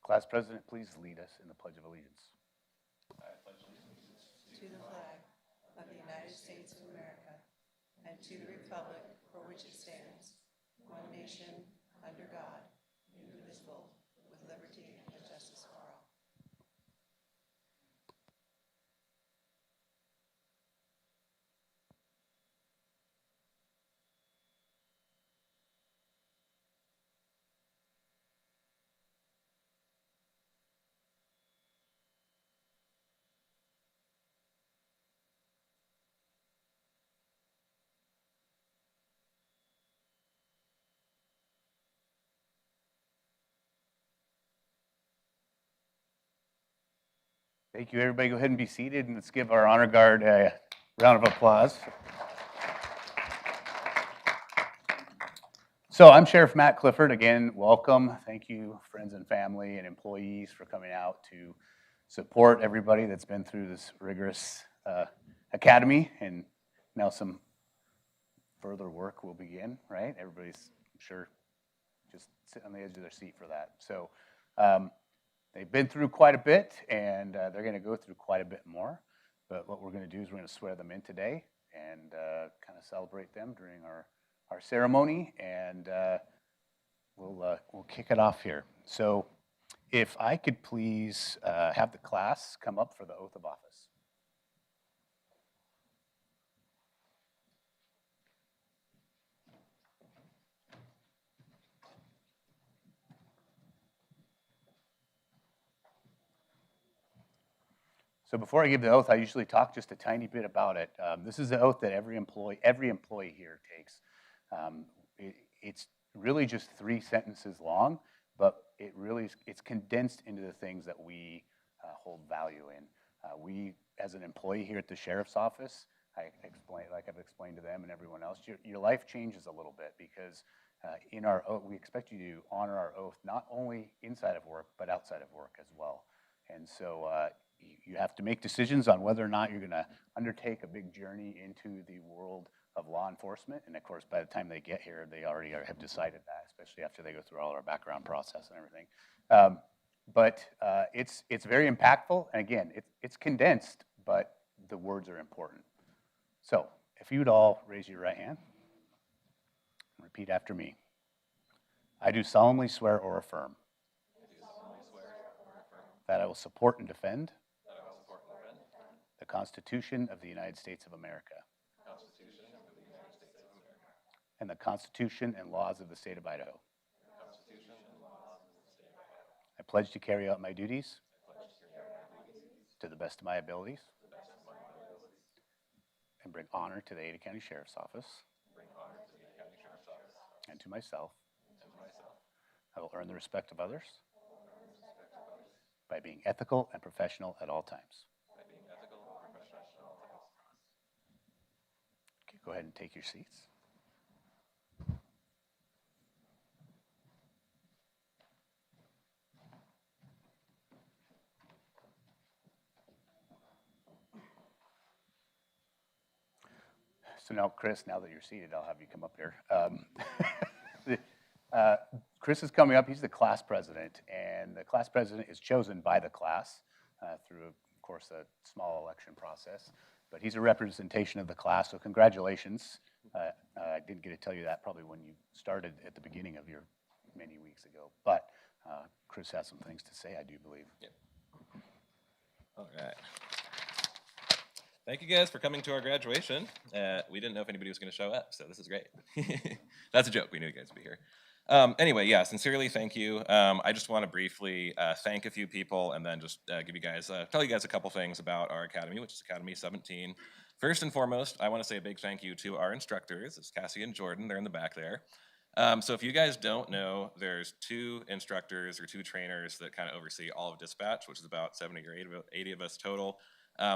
Class President, please lead us in the Pledge of Allegiance. To the flag of the United States of America and to the republic for which it stands, one nation, under God, indivisible, with liberty and justice for all. Thank you, everybody. Go ahead and be seated, and let's give our honor guard a round of applause. So I'm Sheriff Matt Clifford. Again, welcome. Thank you, friends and family and employees, for coming out to support everybody that's been through this rigorous academy, and now some further work will begin, right? Everybody's, I'm sure, just sitting on the edge of their seat for that. So they've been through quite a bit, and they're going to go through quite a bit more. But what we're going to do is we're going to swear them in today and kind of celebrate them during our ceremony, and we'll kick it off here. So if I could please have the class come up for the oath of office. So before I give the oath, I usually talk just a tiny bit about it. This is the oath that every employee here takes. It's really just 3 sentences long, but it's condensed into the things that we hold value in. We, as an employee here at the Sheriff's Office, I've explained to them and everyone else, your life changes a little bit because in our oath, we expect you to honor our oath not only inside of work, but outside of work as well. And so you have to make decisions on whether or not you're going to undertake a big journey into the world of law enforcement. And of course, by the time they get here, they already have decided that, especially after they go through all our background process and everything. But it's very impactful. And again, it's condensed, but the words are important. So if you'd all raise your right hand and repeat after me. I do solemnly swear or affirm that I will support and defend the Constitution of the United States of America and the Constitution and laws of the state of Idaho. I pledge to carry out my duties to the best of my abilities and bring honor to the Ada County Sheriff's Office and to myself. I will earn the respect of others by being ethical and professional at all times. Okay, go ahead and take your seats. So now, Chris, now that you're seated, I'll have you come up here. Chris is coming up. He's the class president, and the class president is chosen by the class through, of course, a small election process. But he's a representation of the class, so congratulations. I didn't get to tell you that probably when you started at the beginning of your many weeks ago. But Chris has some things to say, I do believe. Yep. All right. Thank you guys for coming to our graduation. We didn't know if anybody was going to show up, so this is great. That's a joke. We knew you guys would be here. Anyway, yeah, sincerely thank you. I just want to briefly thank a few people and then just tell you guys a couple things about our academy, which is Academy 17. First and foremost, I want to say a big thank you to our instructors. It's Cassie and Jordan. They're in the back there. So if you guys don't know, there's 2 instructors or 2 trainers that kind of oversee all of dispatch, which is about 70 or 80 of us total.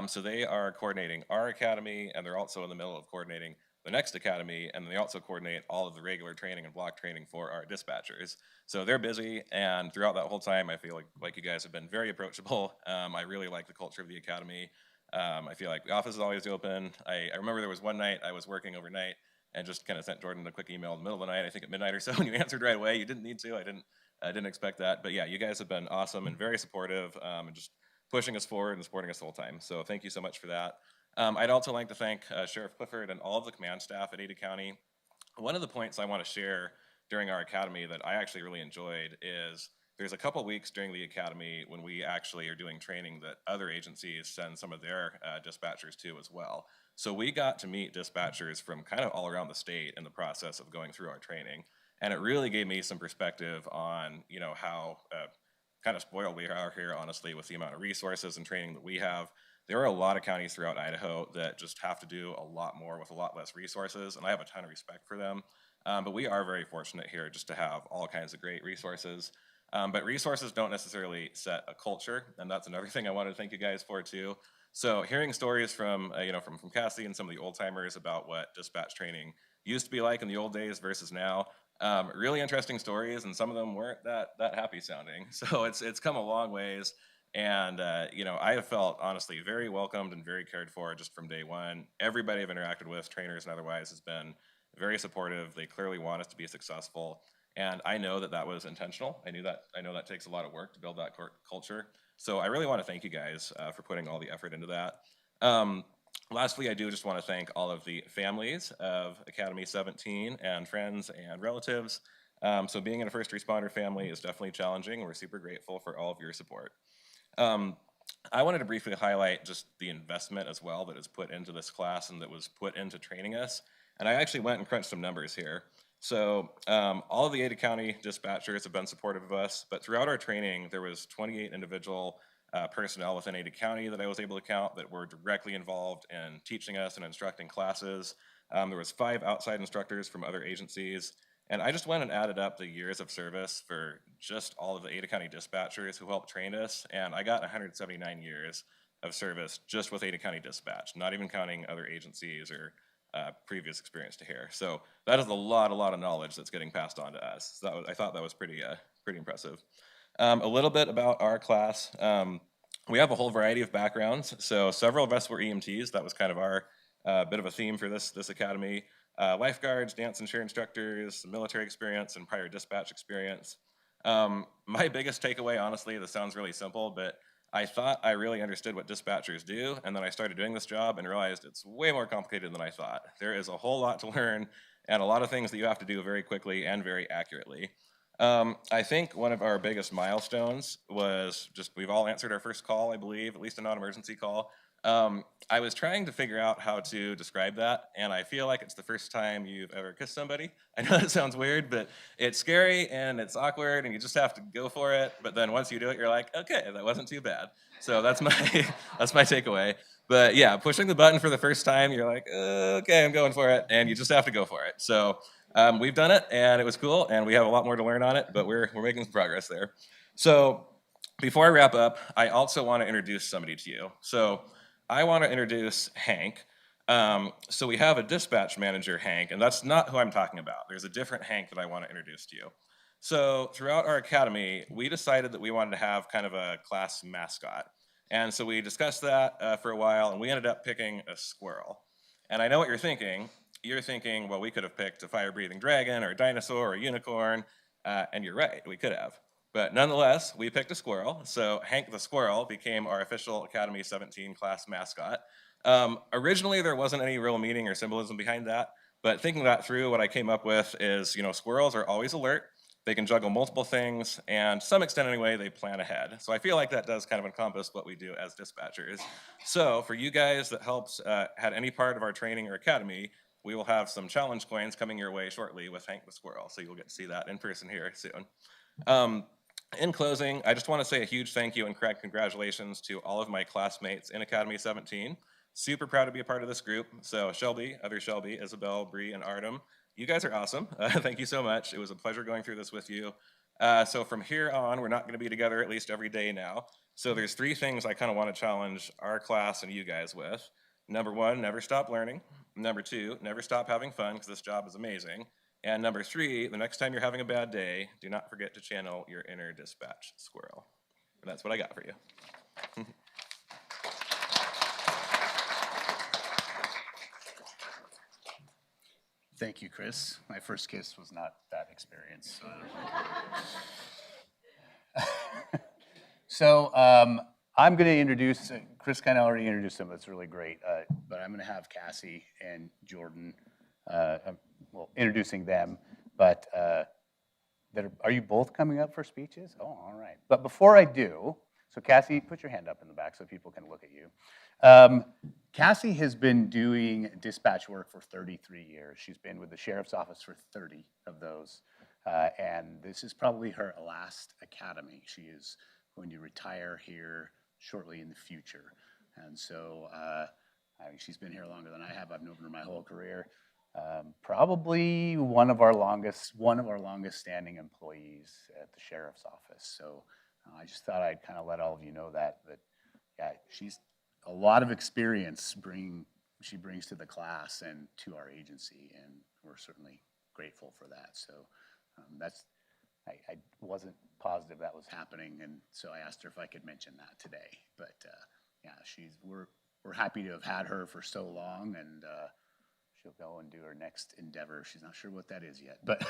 So they are coordinating our academy, and they're also in the middle of coordinating the next academy, and they also coordinate all of the regular training and block training for our dispatchers. So they're busy, and throughout that whole time, I feel like you guys have been very approachable. I really like the culture of the academy. I feel like the office is always open. I remember there was one night I was working overnight and just kind of sent Jordan a quick email in the middle of the night, I think at midnight or so, and you answered right away. You didn't need to. I didn't I didn't expect that. But yeah, you guys have been awesome and very supportive and just pushing us forward and supporting us the whole time. So thank you so much for that. I'd also like to thank Sheriff Clifford and all of the command staff at Ada County. One of the points I want to share during our academy that I actually really enjoyed is there's a couple weeks during the academy when we actually are doing training that other agencies send some of their dispatchers to as well. So we got to meet dispatchers from kind of all around the state in the process of going through our training. And it really gave me some perspective on, how kind of spoiled we are here, honestly, with the amount of resources and training that we have. There are a lot of counties throughout Idaho that just have to do a lot more with a lot less resources, and I have a ton of respect for them. But we are very fortunate here just to have all kinds of great resources. But resources don't necessarily set a culture, and that's another thing I want to thank you guys for too. So hearing stories from from Cassie and some of the old timers about what dispatch training used to be like in the old days versus now, really interesting stories, and some of them weren't that happy sounding. So it's come a long ways. And, I have felt honestly very welcomed and very cared for just from day one. Everybody I've interacted with, trainers and otherwise, has been very supportive. They clearly want us to be successful. And I know that was intentional. I know that takes a lot of work to build that culture. So I really want to thank you guys for putting all the effort into that. Lastly, I do just want to thank all of the families of Academy 17 and friends and relatives. So being in a first responder family is definitely challenging. We're super grateful for all of your support. I wanted to briefly highlight just the investment as well that is put into this class and that was put into training us. And I actually went and crunched some numbers here. So all of the Ada County dispatchers have been supportive of us, but throughout our training, there was 28 individual personnel within Ada County that I was able to count that were directly involved in teaching us and instructing classes. There was 5 outside instructors from other agencies. And I just went and added up the years of service for just all of the Ada County dispatchers who helped train us, and I got 179 years of service just with Ada County Dispatch, not even counting other agencies or previous experience to here. So that is a lot of knowledge that's getting passed on to us. So I thought that was pretty impressive. A little bit about our class. We have a whole variety of backgrounds. So several of us were EMTs. That was kind of our bit of a theme for this academy. Lifeguards, dance and cheer instructors, military experience, and prior dispatch experience. My biggest takeaway, honestly, this sounds really simple, but I thought I really understood what dispatchers do, and then I started doing this job and realized it's way more complicated than I thought. There is a whole lot to learn and a lot of things that you have to do very quickly and very accurately. I think one of our biggest milestones was just, we've all answered our first call, I believe, at least a non-emergency call. I was trying to figure out how to describe that, and I feel like it's the first time you've ever kissed somebody. I know that sounds weird, but it's scary and it's awkward and you just have to go for it. But then once you do it, you're like, okay, that wasn't too bad. So that's my that's my takeaway. But yeah, pushing the button for the first time, you're like, okay, I'm going for it, and you just have to go for it. So we've done it, and it was cool, and we have a lot more to learn on it, but we're making some progress there. So before I wrap up, I also want to introduce somebody to you. So I want to introduce Hank. So we have a dispatch manager, Hank, and that's not who I'm talking about. There's a different Hank that I want to introduce to you. So throughout our academy, we decided that we wanted to have kind of a class mascot. And so we discussed that for a while, and we ended up picking a squirrel. And I know what you're thinking. You're thinking, well, we could have picked a fire-breathing dragon or a dinosaur or a unicorn, and you're right, we could have. But nonetheless, we picked a squirrel. So Hank the Squirrel became our official Academy 17 class mascot. Originally, there wasn't any real meaning or symbolism behind that. But thinking that through, what I came up with is, squirrels are always alert. They can juggle multiple things, and to some extent anyway, they plan ahead. So I feel like that does kind of encompass what we do as dispatchers. So for you guys that helped had any part of our training or academy, we will have some challenge coins coming your way shortly with Hank the Squirrel. So you'll get to see that in person here soon. In closing, I just want to say a huge thank you and congratulations to all of my classmates in Academy 17. Super proud to be a part of this group. So Shelby, other Shelby, Isabel, Bree, and Artem, you guys are awesome. Thank you so much. It was a pleasure going through this with you. So from here on, we're not going to be together at least every day now. So there's 3 things I kind of want to challenge our class and you guys with. Number 1, never stop learning. Number 2, never stop having fun because this job is amazing. And number 3, the next time you're having a bad day, do not forget to channel your inner dispatch squirrel. And that's what I got for you. Thank you, Chris. My first kiss was not that experience. So I'm going to introduce, Chris kind of already introduced them, that's really great. But I'm going to have Cassie and Jordan, introducing them. But are you both coming up for speeches? Oh, all right. But before I do, so Cassie, put your hand up in the back so people can look at you. Cassie has been doing dispatch work for 33 years. She's been with the sheriff's office for 30 of those. And this is probably her last academy. She is going to retire here shortly in the future. And so she's been here longer than I have. I've known her my whole career. Probably one of our longest standing employees at the sheriff's office. So I just thought I'd kind of let all of you know that yeah, she's a lot of experience she brings to the class and to our agency, and we're certainly grateful for that. So I wasn't positive that was happening, and so I asked her if I could mention that today. But yeah, we're happy to have had her for so long, and she'll go and do her next endeavor. She's not sure what that is yet, but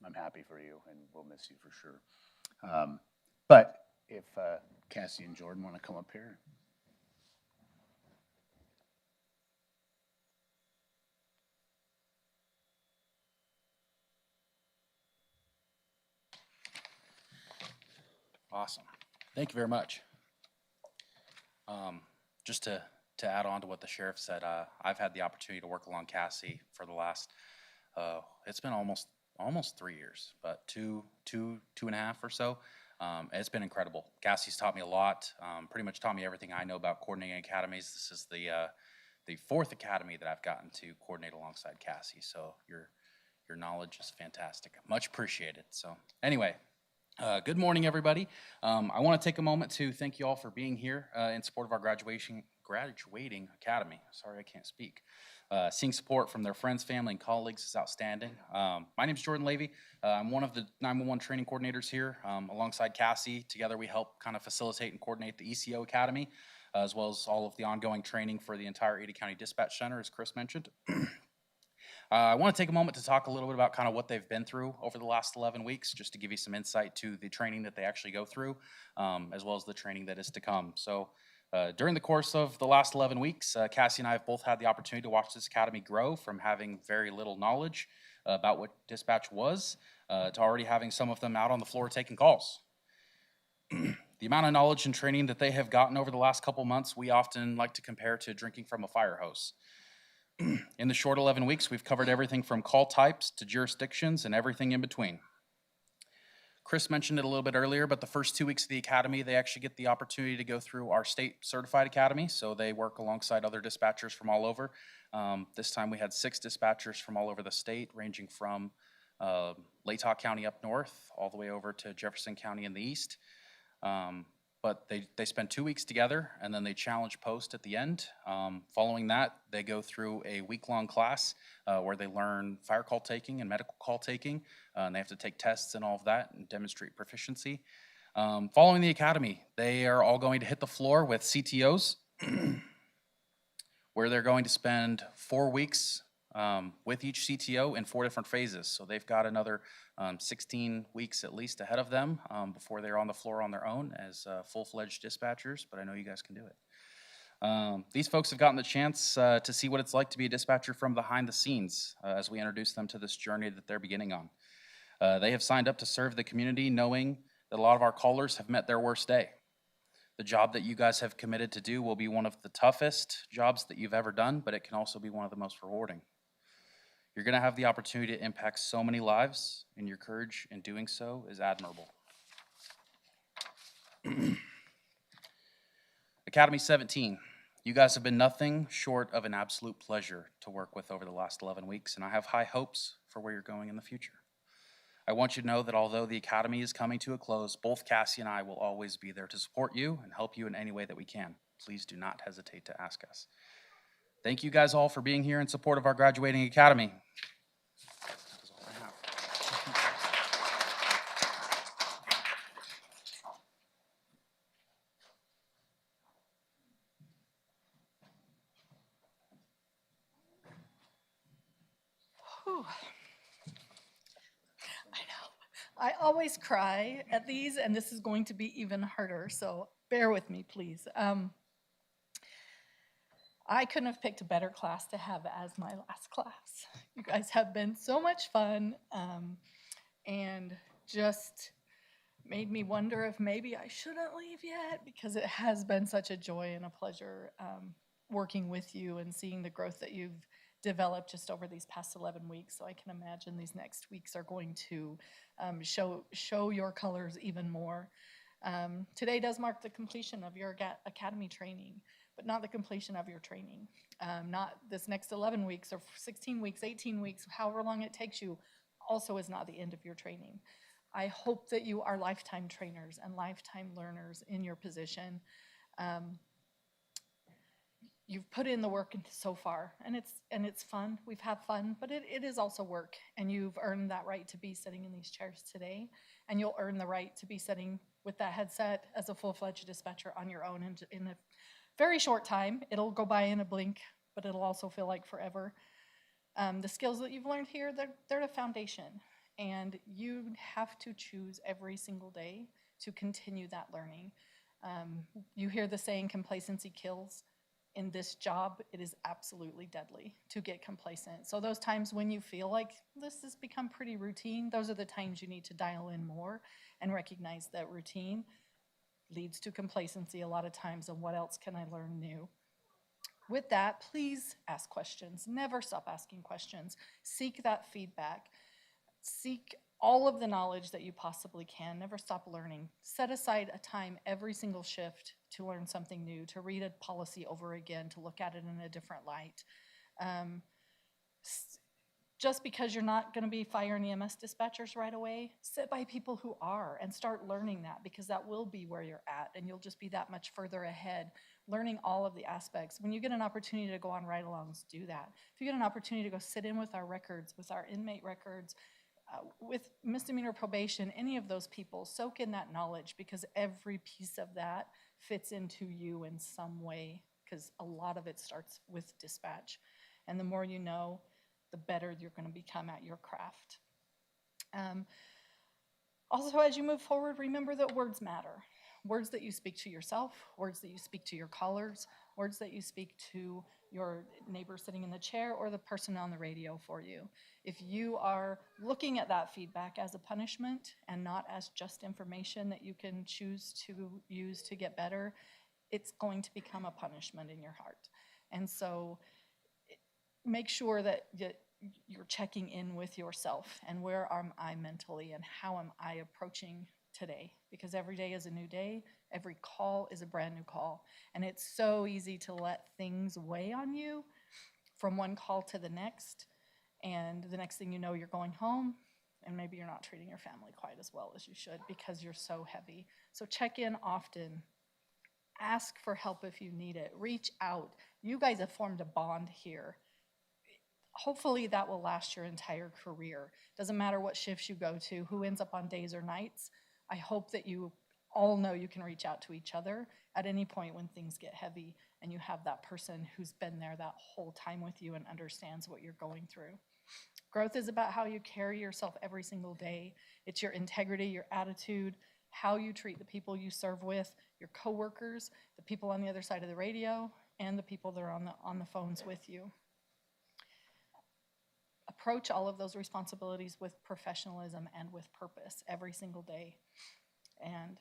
I'm happy for you, and we'll miss you for sure. But if Cassie and Jordan want to come up here. Awesome. Thank you very much. Just to add on to what the sheriff said, I've had the opportunity to work along Cassie for the last, it's been almost 3 years, but two and a half or so. It's been incredible. Cassie's taught me a lot, pretty much taught me everything I know about coordinating academies. This is the fourth academy that I've gotten to coordinate alongside Cassie, so your knowledge is fantastic. Much appreciated. So anyway, good morning, everybody. I want to take a moment to thank you all for being here in support of our graduating academy. Sorry, I can't speak. Seeing support from their friends, family, and colleagues is outstanding. My name is Jordan Levy. I'm one of the 911 training coordinators here. Alongside Cassie, together we help kind of facilitate and coordinate the ECO Academy, as well as all of the ongoing training for the entire Ada County Dispatch Center, as Chris mentioned. I want to take a moment to talk a little bit about kind of what they've been through over the last 11 weeks, just to give you some insight to the training that they actually go through, as well as the training that is to come. So during the course of the last 11 weeks, Cassie and I have both had the opportunity to watch this academy grow from having very little knowledge about what dispatch was to already having some of them out on the floor taking calls. The amount of knowledge and training that they have gotten over the last couple months, we often like to compare to drinking from a fire hose. In the short 11 weeks, we've covered everything from call types to jurisdictions and everything in between. Chris mentioned it a little bit earlier, but the first 2 weeks of the academy, they actually get the opportunity to go through our state certified academy. So they work alongside other dispatchers from all over. This time we had 6 dispatchers from all over the state, ranging from Latah County up north, all the way over to Jefferson County in the east. But they spend 2 weeks together, and then they challenge post at the end. Following that, they go through a week-long class where they learn fire call taking and medical call taking, and they have to take tests and all of that and demonstrate proficiency. Following the academy, they are all going to hit the floor with CTOs, where they're going to spend 4 weeks with each CTO in 4 different phases. So they've got another 16 weeks at least ahead of them before they're on the floor on their own as full-fledged dispatchers, but I know you guys can do it. These folks have gotten the chance to see what it's like to be a dispatcher from behind the scenes as we introduce them to this journey that they're beginning on. They have signed up to serve the community knowing that a lot of our callers have met their worst day. The job that you guys have committed to do will be one of the toughest jobs that you've ever done, but it can also be one of the most rewarding. You're going to have the opportunity to impact so many lives, and your courage in doing so is admirable. Academy 17. You guys have been nothing short of an absolute pleasure to work with over the last 11 weeks, and I have high hopes for where you're going in the future. I want you to know that although the academy is coming to a close, both Cassie and I will always be there to support you and help you in any way that we can. Please do not hesitate to ask us. Thank you guys all for being here in support of our graduating academy. That is all I have. Whew. I know. I always cry at these, and this is going to be even harder, so bear with me, please. I couldn't have picked a better class to have as my last class. You guys have been so much fun, and just made me wonder if maybe I shouldn't leave yet, because it has been such a joy and a pleasure working with you and seeing the growth that you've developed just over these past 11 weeks. So I can imagine these next weeks are going to show your colors even more. Today does mark the completion of your academy training, but not the completion of your training. Not this next 11 weeks or 16 weeks, 18 weeks, however long it takes you, also is not the end of your training. I hope that you are lifetime trainers and lifetime learners in your position. You've put in the work so far, and it's fun. We've had fun, but it is also work, and you've earned that right to be sitting in these chairs today, and you'll earn the right to be sitting with that headset as a full-fledged dispatcher on your own in a very short time. It'll go by in a blink, but it'll also feel like forever. The skills that you've learned here, they're the foundation, and you have to choose every single day to continue that learning. You hear the saying, complacency kills. In this job, it is absolutely deadly to get complacent. So those times when you feel like this has become pretty routine, those are the times you need to dial in more and recognize that routine leads to complacency a lot of times, and what else can I learn new? With that, please ask questions. Never stop asking questions. Seek that feedback. Seek all of the knowledge that you possibly can. Never stop learning. Set aside a time every single shift to learn something new, to read a policy over again, to look at it in a different light. Just because you're not going to be fire and EMS dispatchers right away, sit by people who are and start learning that, because that will be where you're at, and you'll just be that much further ahead, learning all of the aspects. When you get an opportunity to go on ride-alongs, do that. If you get an opportunity to go sit in with our records, with our inmate records, with misdemeanor probation, any of those people, soak in that knowledge, because every piece of that fits into you in some way, because a lot of it starts with dispatch. And the more you know, the better you're going to become at your craft. Also, as you move forward, remember that words matter. Words that you speak to yourself, words that you speak to your callers, words that you speak to your neighbor sitting in the chair or the person on the radio for you. If you are looking at that feedback as a punishment and not as just information that you can choose to use to get better, it's going to become a punishment in your heart. And so make sure that you're checking in with yourself, and where am I mentally, and how am I approaching today? Because every day is a new day. Every call is a brand new call. And it's so easy to let things weigh on you from one call to the next. And the next thing you know, you're going home, and maybe you're not treating your family quite as well as you should because you're so heavy. So check in often. Ask for help if you need it. Reach out. You guys have formed a bond here. Hopefully that will last your entire career. Doesn't matter what shifts you go to, who ends up on days or nights. I hope that you all know you can reach out to each other at any point when things get heavy, and you have that person who's been there that whole time with you and understands what you're going through. Growth is about how you carry yourself every single day. It's your integrity, your attitude, how you treat the people you serve with, your coworkers, the people on the other side of the radio, and the people that are on the phones with you. Approach all of those responsibilities with professionalism and with purpose every single day. And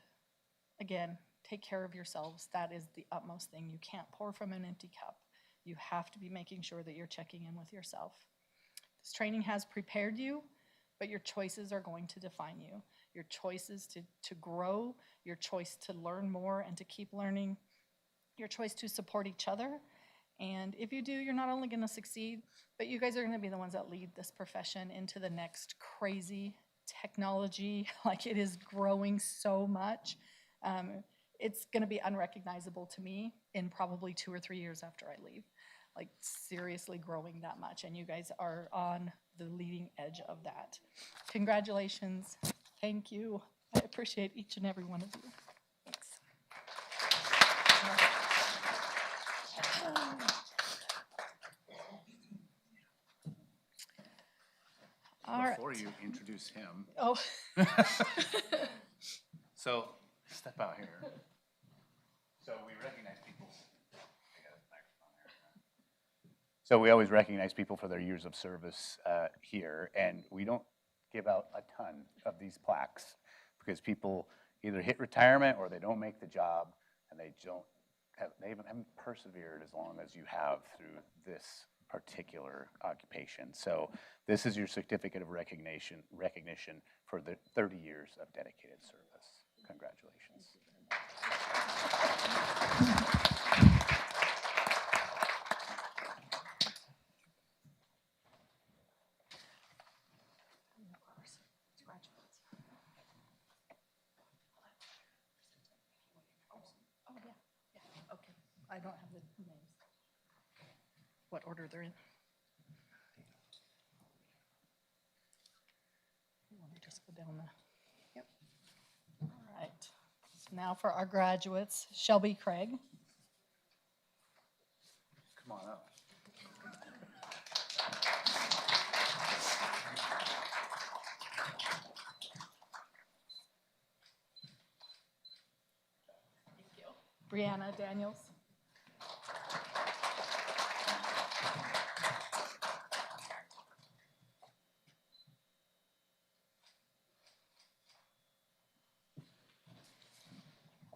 again, take care of yourselves. That is the utmost thing. You can't pour from an empty cup. You have to be making sure that you're checking in with yourself. This training has prepared you, but your choices are going to define you. Your choices to grow, your choice to learn more and to keep learning, your choice to support each other. And if you do, you're not only going to succeed, but you guys are going to be the ones that lead this profession into the next crazy technology. Like, it is growing so much. It's going to be unrecognizable to me in probably 2 or 3 years after I leave. Like, seriously growing that much. And you guys are on the leading edge of that. Congratulations. Thank you. I appreciate each and every one of you. Thanks. All right. Before you introduce him, Oh, so step out here. So we recognize people. So we always recognize people for their years of service here, and we don't give out a ton of these plaques because people either hit retirement or they don't make the job, and they haven't persevered as long as you have through this particular occupation. So this is your certificate of recognition for the 30 years of dedicated service. Congratulations. Oh, yeah, okay. I don't have the names. What order they're in? You want to just go down the? Yep. All right. So now for our graduates, Shelby Craig, Come on up. Brianna Daniels,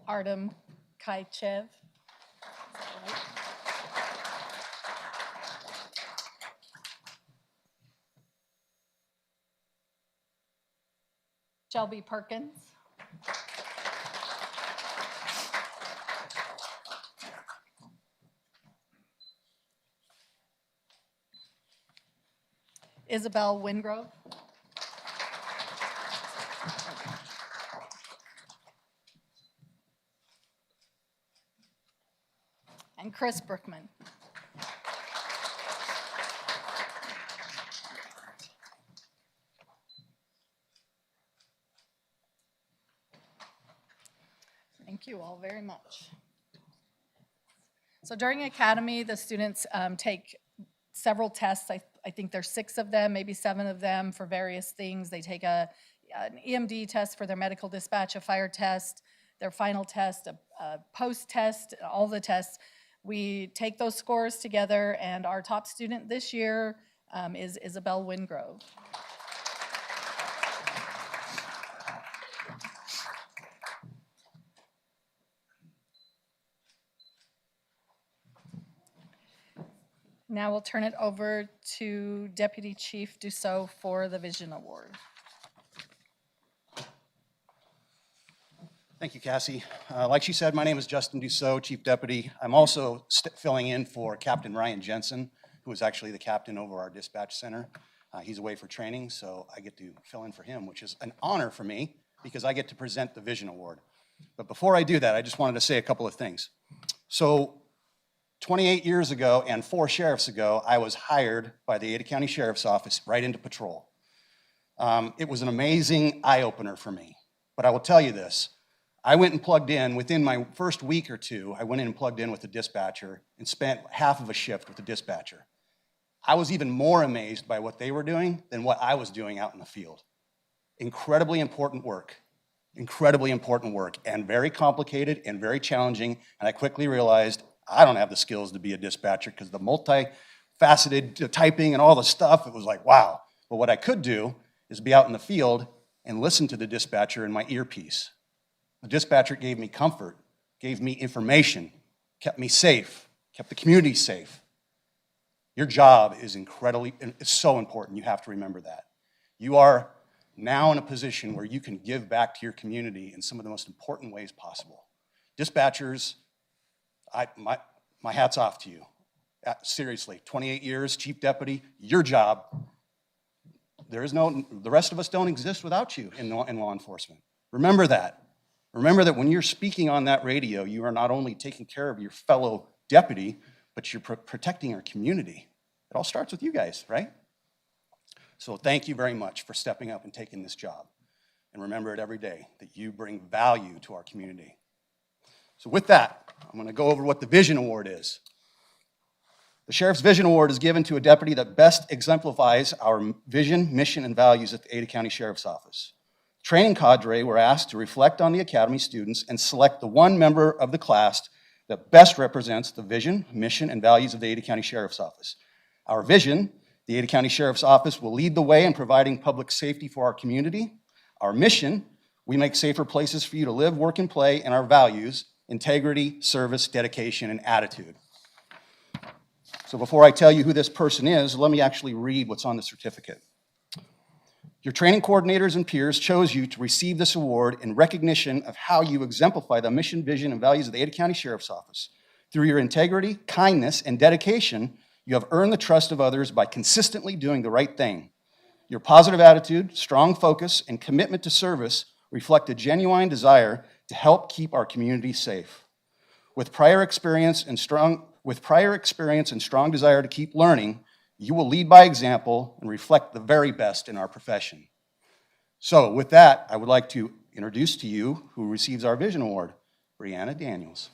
Artem Kaichev. Shelby Perkins. Isabel Wingrove. And Chris Brookman. Thank you all very much. So during Academy, the students take several tests. I think there's 6 of them, maybe 7 of them for various things. They take an EMD test for their medical dispatch, a fire test, their final test, a post-test, all the tests. We take those scores together, and our top student this year is Isabel Wingrove. Now we'll turn it over to Deputy Chief Dussault for the Vision Award. Thank you, Cassie. Like she said, my name is Justin Dussault, Chief Deputy. I'm also filling in for Captain Ryan Jensen, who is actually the captain over our dispatch center. He's away for training, so I get to fill in for him, which is an honor for me because I get to present the Vision Award. But before I do that, I just wanted to say a couple of things. So 28 years ago and 4 sheriffs ago, I was hired by the Ada County Sheriff's Office right into patrol. It was an amazing eye-opener for me. But I will tell you this. I went and plugged in, within my first week or 2, I went in and plugged in with the dispatcher and spent half of a shift with the dispatcher. I was even more amazed by what they were doing than what I was doing out in the field. Incredibly important work, and very complicated and very challenging, and I quickly realized I don't have the skills to be a dispatcher because the multifaceted typing and all the stuff, it was like, wow. But what I could do is be out in the field and listen to the dispatcher in my earpiece. The dispatcher gave me comfort, gave me information, kept me safe, kept the community safe. Your job is it's so important. You have to remember that. You are now in a position where you can give back to your community in some of the most important ways possible. Dispatchers, my hat's off to you. Seriously, 28 years, Chief Deputy, your job. The rest of us don't exist without you in law enforcement. Remember that. Remember that when you're speaking on that radio, you are not only taking care of your fellow deputy, but you're protecting our community. It all starts with you guys, right? So thank you very much for stepping up and taking this job. And remember it every day, that you bring value to our community. So with that, I'm going to go over what the Vision Award is. The Sheriff's Vision Award is given to a deputy that best exemplifies our vision, mission, and values at the Ada County Sheriff's Office. Training cadre were asked to reflect on the academy students and select the one member of the class that best represents the vision, mission, and values of the Ada County Sheriff's Office. Our vision, the Ada County Sheriff's Office will lead the way in providing public safety for our community. Our mission, we make safer places for you to live, work, and play, and our values, integrity, service, dedication, and attitude. So before I tell you who this person is, let me actually read what's on the certificate. Your training coordinators and peers chose you to receive this award in recognition of how you exemplify the mission, vision, and values of the Ada County Sheriff's Office. Through your integrity, kindness, and dedication, you have earned the trust of others by consistently doing the right thing. Your positive attitude, strong focus, and commitment to service reflect a genuine desire to help keep our community safe. With prior experience and strong desire to keep learning, you will lead by example and reflect the very best in our profession. So with that, I would like to introduce to you who receives our Vision Award, Brianna Daniels.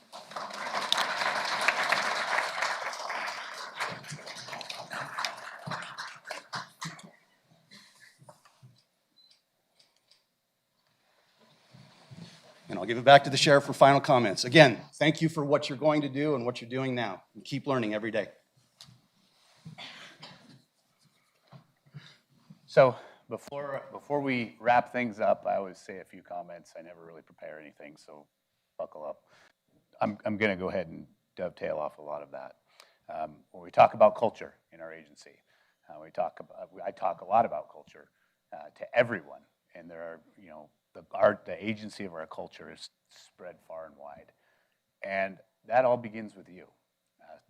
And I'll give it back to the sheriff for final comments. Again, thank you for what you're going to do and what you're doing now. And keep learning every day. So before we wrap things up, I always say a few comments. I never really prepare anything, so buckle up. I'm going to go ahead and dovetail off a lot of that. When we talk about culture in our agency, I talk a lot about culture to everyone, and there are, the agency of our culture is spread far and wide, and that all begins with you.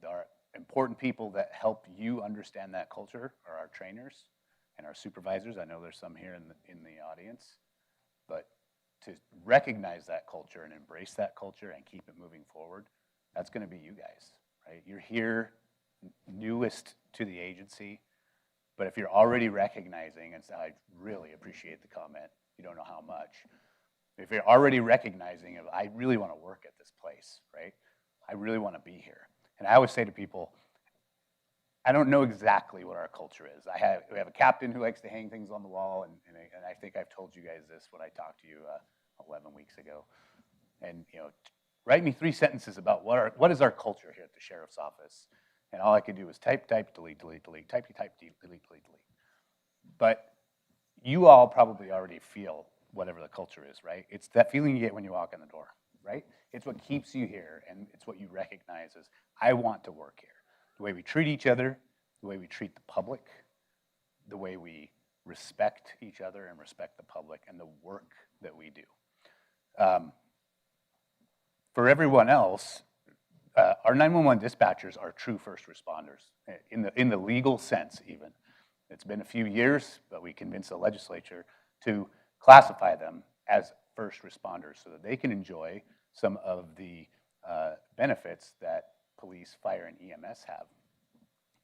Our important people that help you understand that culture are our trainers and our supervisors. I know there's some here in the audience, but to recognize that culture and embrace that culture and keep it moving forward, that's going to be you guys, right? You're here, newest to the agency, but if you're already recognizing, and so I really appreciate the comment, you don't know how much. If you're already recognizing, I really want to work at this place, right? I really want to be here. And I always say to people, I don't know exactly what our culture is. We have a captain who likes to hang things on the wall, and I think I've told you guys this when I talked to you 11 weeks ago. And write me 3 sentences about what is our culture here at the sheriff's office. And all I could do was type, delete, delete, delete, type, delete, delete, delete. But you all probably already feel whatever the culture is, right? It's that feeling you get when you walk in the door, right? It's what keeps you here, and it's what you recognize as, I want to work here. The way we treat each other, the way we treat the public, the way we respect each other and respect the public, and the work that we do. For everyone else, our 911 dispatchers are true first responders, in the legal sense even. It's been a few years, but we convinced the legislature to classify them as first responders so that they can enjoy some of the benefits that police, fire, and EMS have.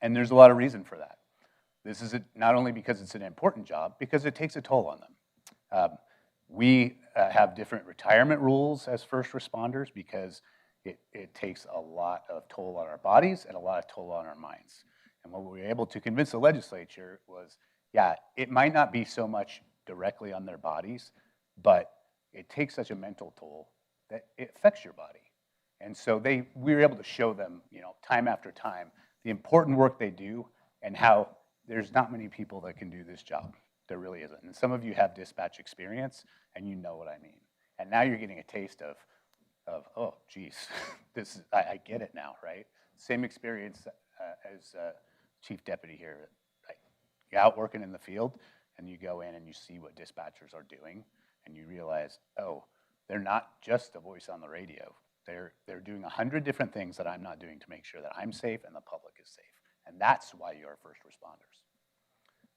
And there's a lot of reason for that. This is not only because it's an important job, because it takes a toll on them. We have different retirement rules as first responders because it takes a lot of toll on our bodies and a lot of toll on our minds. And what we were able to convince the legislature was, yeah, it might not be so much directly on their bodies, but it takes such a mental toll that it affects your body. And so we were able to show them, time after time, the important work they do and how there's not many people that can do this job. There really isn't. And some of you have dispatch experience, and you know what I mean. And now you're getting a taste of oh, geez, I get it now, right? Same experience as chief deputy here. You're out working in the field, and you go in and you see what dispatchers are doing, and you realize, oh, they're not just a voice on the radio. They're doing 100 different things that I'm not doing to make sure that I'm safe and the public is safe. And that's why you are first responders.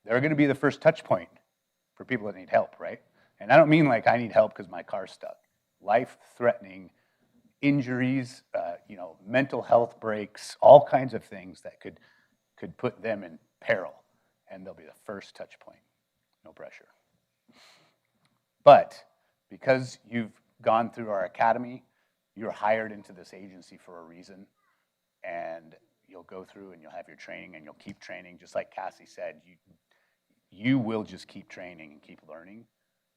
They're going to be the first touch point for people that need help, right? And I don't mean like I need help because my car's stuck. Life-threatening injuries, mental health breaks, all kinds of things that could put them in peril. And they'll be the first touch point. No pressure. But because you've gone through our academy, you're hired into this agency for a reason, and you'll go through and you'll have your training and you'll keep training. Just like Cassie said, you will just keep training and keep learning,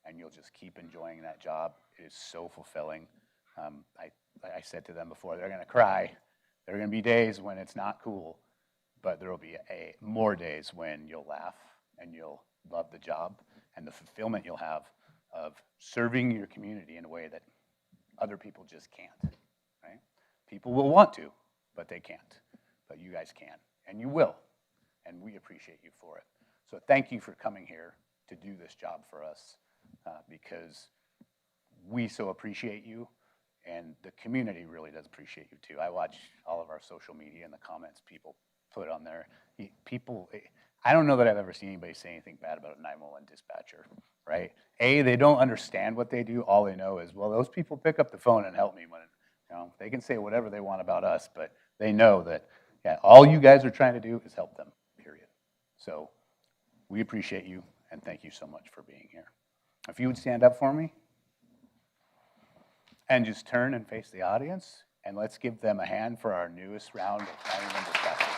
and you'll just keep enjoying that job. It is so fulfilling. I said to them before, they're going to cry. There are going to be days when it's not cool, but there will be more days when you'll laugh and you'll love the job and the fulfillment you'll have of serving your community in a way that other people just can't, right? People will want to, but they can't. But you guys can, and you will, and we appreciate you for it. So thank you for coming here to do this job for us, because we so appreciate you, and the community really does appreciate you too. I watch all of our social media and the comments people put on there. I don't know that I've ever seen anybody say anything bad about a 911 dispatcher, right? They don't understand what they do. All they know is, well, those people pick up the phone and help me when, they can say whatever they want about us, but they know that, yeah, all you guys are trying to do is help them, period. So we appreciate you, and thank you so much for being here. If you would stand up for me and just turn and face the audience, and let's give them a hand for our newest round of 911 dispatchers.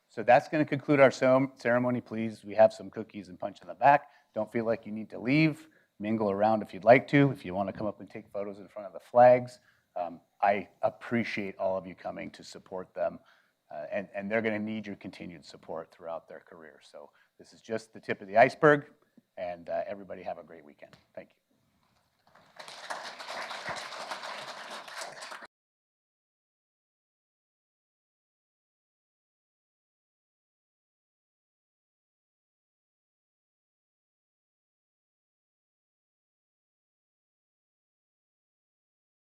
So that's going to conclude our ceremony. Please, we have some cookies and punch in the back. Don't feel like you need to leave. Mingle around if you'd like to. If you want to come up and take photos in front of the flags, I appreciate all of you coming to support them. And they're going to need your continued support throughout their career. So this is just the tip of the iceberg, and everybody have a great weekend. Thank you.